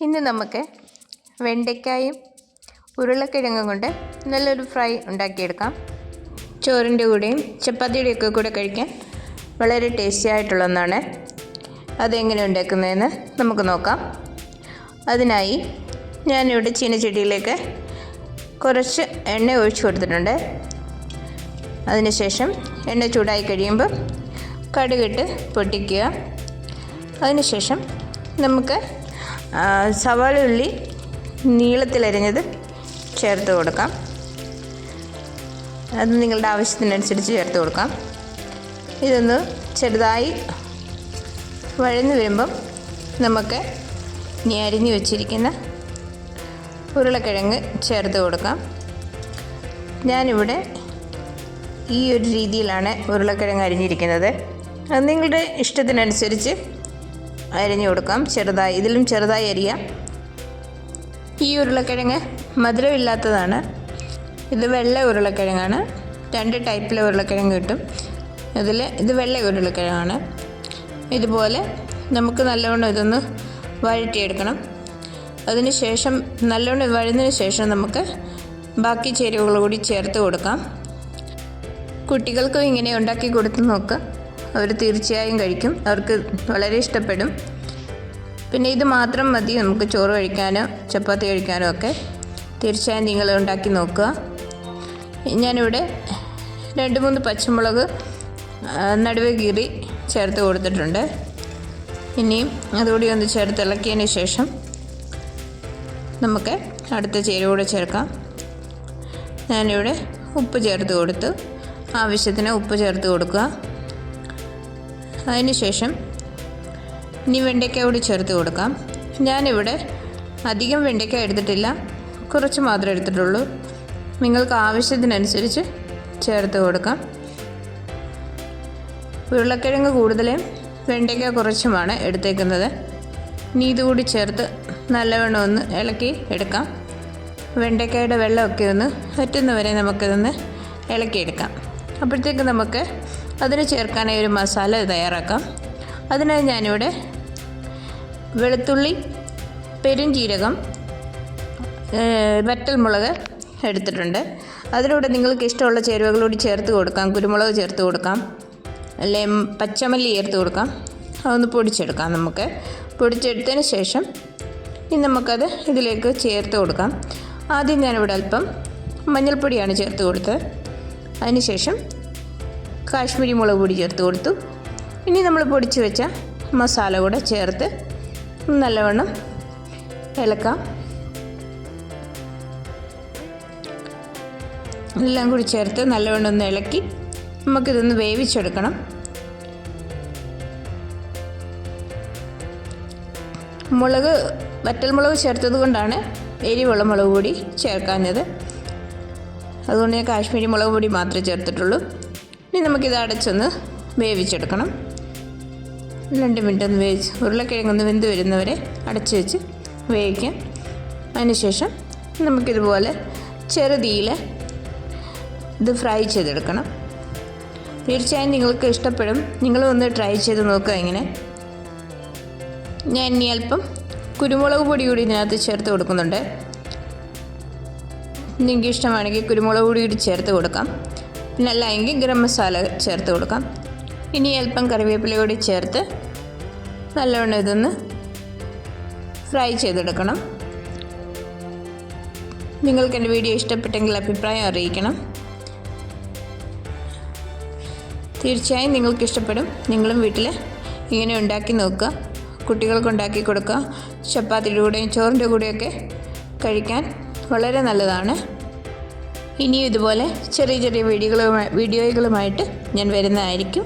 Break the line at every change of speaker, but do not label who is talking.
ഇന്ന് നമുക്ക് വെണ്ടയ്ക്കായും ഉരുളക്കിഴങ്ങും കൊണ്ട് നല്ലൊരു ഫ്രൈ ഉണ്ടാക്കിയെടുക്കാം. ചോറിൻ്റെ കൂടെയും ചപ്പാത്തിയുടെയൊക്കെ കൂടെ കഴിക്കാൻ വളരെ ടേസ്റ്റി ആയിട്ടുള്ള ഒന്നാണ്. അതെങ്ങനെ ഉണ്ടാക്കുന്നതെന്ന് നമുക്ക് നോക്കാം. അതിനായി ഞാനിവിടെ ചീനച്ചട്ടിയിലേക്ക് കുറച്ച് എണ്ണ ഒഴിച്ചു കൊടുത്തിട്ടുണ്ട്. അതിനുശേഷം എണ്ണ ചൂടായി കഴിയുമ്പോൾ കടുകിട്ട് പൊട്ടിക്കുക. അതിനുശേഷം നമുക്ക് സവാള ഉള്ളി നീളത്തിലരിഞ്ഞത് ചേർത്ത് കൊടുക്കാം. അത് നിങ്ങളുടെ ആവശ്യത്തിനനുസരിച്ച് ചേർത്ത് കൊടുക്കാം. ഇതൊന്ന് ചെറുതായി വഴന്നു വരുമ്പം നമുക്ക് ഇനി അരിഞ്ഞു വച്ചിരിക്കുന്ന ഉരുളക്കിഴങ്ങ് ചേർത്ത് കൊടുക്കാം. ഞാനിവിടെ ഈ ഒരു രീതിയിലാണ് ഉരുളക്കിഴങ്ങ് അരിഞ്ഞിരിക്കുന്നത്. അത് നിങ്ങളുടെ ഇഷ്ടത്തിനനുസരിച്ച് അരിഞ്ഞു കൊടുക്കാം. ഇതിലും ചെറുതായി അരിയാം. ഈ ഉരുളക്കിഴങ്ങ് മധുരമില്ലാത്തതാണ്. ഇത് വെള്ള ഉരുളക്കിഴങ്ങാണ്. 2 ടൈപ്പിലെ ഉരുളക്കിഴങ്ങ് കിട്ടും. ഇത് വെള്ള ഉരുളക്കിഴങ്ങാണ്. ഇതുപോലെ നമുക്ക് നല്ലവണ്ണം ഇതൊന്ന് വഴറ്റിയെടുക്കണം. അതിനുശേഷം നല്ലവണ്ണം വഴന്നതിന് ശേഷം നമുക്ക് ബാക്കി ചേരുവകൾ കൂടി ചേർത്ത് കൊടുക്കാം. കുട്ടികൾക്കും ഇങ്ങനെ ഉണ്ടാക്കി കൊടുത്ത് നോക്കുക. അവർ തീർച്ചയായും കഴിക്കും. അവർക്ക് വളരെ ഇഷ്ടപ്പെടും. പിന്നെ ഇത് മാത്രം മതി നമുക്ക് ചോറ് കഴിക്കാനോ ചപ്പാത്തി കഴിക്കാനോ ഒക്കെ. തീർച്ചയായും നിങ്ങൾ ഉണ്ടാക്കി നോക്കുക. ഞാനിവിടെ 2-3 പച്ചമുളക് നടുവേ കീറി ചേർത്ത് കൊടുത്തിട്ടുണ്ട്. ഇനിയും അതുകൂടി ഒന്ന് ചേർത്ത് ഇളക്കിയതിന് ശേഷം നമുക്ക് അടുത്ത ചേരുവ കൂടെ ചേർക്കാം. ഞാനിവിടെ ഉപ്പ് ചേർത്ത് കൊടുത്തു. ആവശ്യത്തിന് ഉപ്പ് ചേർത്ത് കൊടുക്കുക. അതിനുശേഷം ഇനി വെണ്ടയ്ക്ക കൂടി ചേർത്ത് കൊടുക്കാം. ഞാനിവിടെ അധികം വെണ്ടയ്ക്ക എടുത്തിട്ടില്ല, കുറച്ച് മാത്രമേ എടുത്തിട്ടുള്ളൂ. നിങ്ങൾക്ക് ആവശ്യത്തിനനുസരിച്ച് ചേർത്ത് കൊടുക്കാം. ഉരുളക്കിഴങ്ങ് കൂടുതലും വെണ്ടയ്ക്ക കുറച്ചുമാണ് എടുത്തേക്കുന്നത്. ഇനി ഇതുകൂടി ചേർത്ത് നല്ലവണ്ണം ഒന്ന് ഇളക്കി എടുക്കാം. വെണ്ടയ്ക്കയുടെ വെള്ളമൊക്കെ ഒന്ന് വറ്റുന്നവരെ നമുക്കിതൊന്ന് ഇളക്കിയെടുക്കാം. അപ്പോഴത്തേക്ക് നമുക്ക് അതിന് ചേർക്കാനായി ഒരു മസാല തയ്യാറാക്കാം. അതിനായി ഞാനിവിടെ വെളുത്തുള്ളി, പെരുംജീരകം, വറ്റൽമുളക് എടുത്തിട്ടുണ്ട്. അതിലൂടെ നിങ്ങൾക്ക് ഇഷ്ടമുള്ള ചേരുവകളോട് ചേർത്ത് കൊടുക്കാം. കുരുമുളക് ചേർത്ത് കൊടുക്കാം, അല്ലെങ്കിൽ പച്ചമല്ലി ചേർത്ത് കൊടുക്കാം. അതൊന്ന് പൊടിച്ചെടുക്കാം. നമുക്ക് പൊടിച്ചെടുത്തതിന് ശേഷം ഇനി നമുക്കത് ഇതിലേക്ക് ചേർത്ത് കൊടുക്കാം. ആദ്യം ഞാനിവിടെ അല്പം മഞ്ഞൾപ്പൊടിയാണ് ചേർത്ത് കൊടുത്തത്. അതിനുശേഷം കാശ്മീരി മുളക് പൊടി ചേർത്ത് കൊടുത്തു. ഇനി നമ്മൾ പൊടിച്ച് വെച്ച മസാല കൂടെ ചേർത്ത് നല്ലവണ്ണം ഇളക്കാം. എല്ലാം കൂടി ചേർത്ത് നല്ലവണ്ണം ഒന്ന് ഇളക്കി നമുക്കിതൊന്ന് വേവിച്ചെടുക്കണം. വറ്റൽമുളക് ചേർത്തത് കൊണ്ടാണ് എരിവുള്ള മുളക് പൊടി ചേർക്കാഞ്ഞത്. അതുകൊണ്ട് ഞാൻ കാശ്മീരി മുളക് പൊടി മാത്രമേ ചേർത്തിട്ടുള്ളൂ. ഇനി നമുക്കിത് അടച്ചൊന്ന് വേവിച്ചെടുക്കണം. 2 മിനിറ്റ് ഒന്ന് ഉരുളക്കിഴങ്ങൊന്ന് വെന്ത് വരുന്നവരെ അടച്ച് വെച്ച് വേവിക്കാം. അതിനുശേഷം നമുക്കിതുപോലെ ചെറുതീയിൽ ഇത് ഫ്രൈ ചെയ്തെടുക്കണം. തീർച്ചയായും നിങ്ങൾക്ക് ഇഷ്ടപ്പെടും. നിങ്ങളും ഒന്ന് ട്രൈ ചെയ്ത് നോക്കുക. ഇങ്ങനെ ഞാൻ ഇനി അല്പം കുരുമുളക് പൊടി കൂടി ഇതിനകത്ത് ചേർത്ത് കൊടുക്കുന്നുണ്ട്. നിങ്ങൾക്ക് ഇഷ്ടമാണെങ്കിൽ കുരുമുളക് പൊടി കൂടി ചേർത്ത് കൊടുക്കാം. പിന്നെ അല്ല എങ്കിൽ ഗരം മസാല ചേർത്ത് കൊടുക്കാം. ഇനി അല്പം കറിവേപ്പില കൂടി ചേർത്ത് നല്ലവണ്ണം ഇതൊന്ന് ഫ്രൈ ചെയ്തെടുക്കണം. നിങ്ങൾക്ക് എൻ്റെ വീഡിയോ ഇഷ്ടപ്പെട്ടെങ്കിൽ അഭിപ്രായം അറിയിക്കണം. തീർച്ചയായും നിങ്ങൾക്ക് ഇഷ്ടപ്പെടും. നിങ്ങളും വീട്ടിൽ ഇങ്ങനെ ഉണ്ടാക്കി നോക്കുക. കുട്ടികൾക്ക് ഉണ്ടാക്കി കൊടുക്കുക. ചപ്പാത്തിയുടെ കൂടെയും ചോറിൻ്റെ കൂടെയൊക്കെ കഴിക്കാൻ വളരെ നല്ലതാണ്. ഇനിയും ഇതുപോലെ ചെറിയ ചെറിയ വീഡിയോകളുമായിട്ട് ഞാൻ വരുന്നതായിരിക്കും.